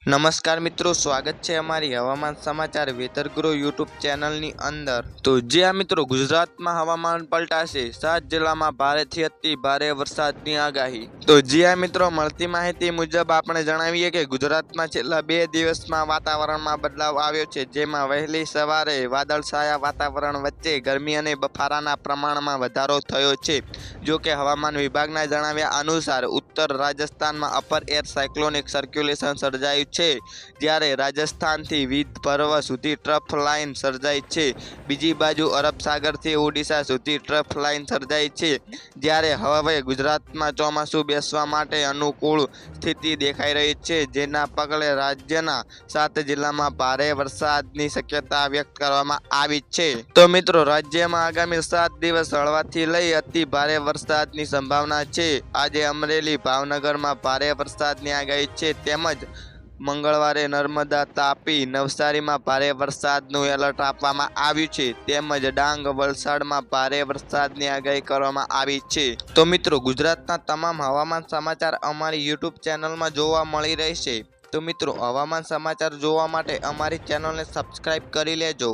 નમસ્કાર મિત્રો, સ્વાગત છે અમારી હવામાન સમાચાર વેધર ગ્રો યુટ્યુબ ચેનલની અંદર। તો જ્યાં મિત્રો ગુજરાતમાં હવામાન પલટાશે, 7 જિલ્લામાં ભારેથી અતિ ભારે વરસાદની આગાહી। તો જ્યાં મિત્રો મળતી માહિતી મુજબ આપણે જણાવીએ કે ગુજરાતમાં છેલ્લા 2 દિવસમાં વાતાવરણમાં બદલાવ આવ્યો છે, જેમાં વહેલી સવારે વાદળછાયા વાતાવરણ વચ્ચે ગરમી અને બફારાના પ્રમાણમાં વધારો થયો છે। જો કે હવામાન વિભાગના જણાવ્યા અનુસાર ઉત્તર રાજસ્થાનમાં અપર એર સાયક્લોનિક સર્ક્યુલેશન સર્જાયું છે, જ્યારે રાજસ્થાનથી વિદર્ભ સુધી ટ્રફ લાઇન સર્જાઈ છે। બીજી બાજુ અરબ સાગરથી ઓડિશા સુધી ટ્રફ લાઇન સર્જાઈ છે, જ્યારે હવે ગુજરાતમાં ચોમાસું બેસવા માટે અનુકૂળ સ્થિતિ દેખાઈ રહી છે, જેના પગલે રાજ્યના 7 જિલ્લામાં ભારે વરસાદની શક્યતા વ્યક્ત કરવામાં આવી છે। તો મિત્રો, રાજ્યમાં આગામી 7 દિવસ હળવાથી લઈ અતિ ભારે વરસાદની સંભાવના છે। આજે અમરેલી, ભાવનગરમાં ભારે વરસાદની આગાહી છે, તેમજ મંગળવારે નર્મદા, તાપી, નવસારીમાં ભારે વરસાદનું એલર્ટ આપવામાં આવ્યું છે, તેમજ ડાંગ, વલસાડમાં ભારે વરસાદની આગાહી કરવામાં આવી છે। તો મિત્રો, ગુજરાતના તમામ હવામાન સમાચાર અમારી યુટ્યુબ ચેનલમાં જોવા મળી રહેશે। તો મિત્રો, હવામાન સમાચાર જોવા માટે અમારી ચેનલને સબસ્ક્રાઇબ કરી લેજો।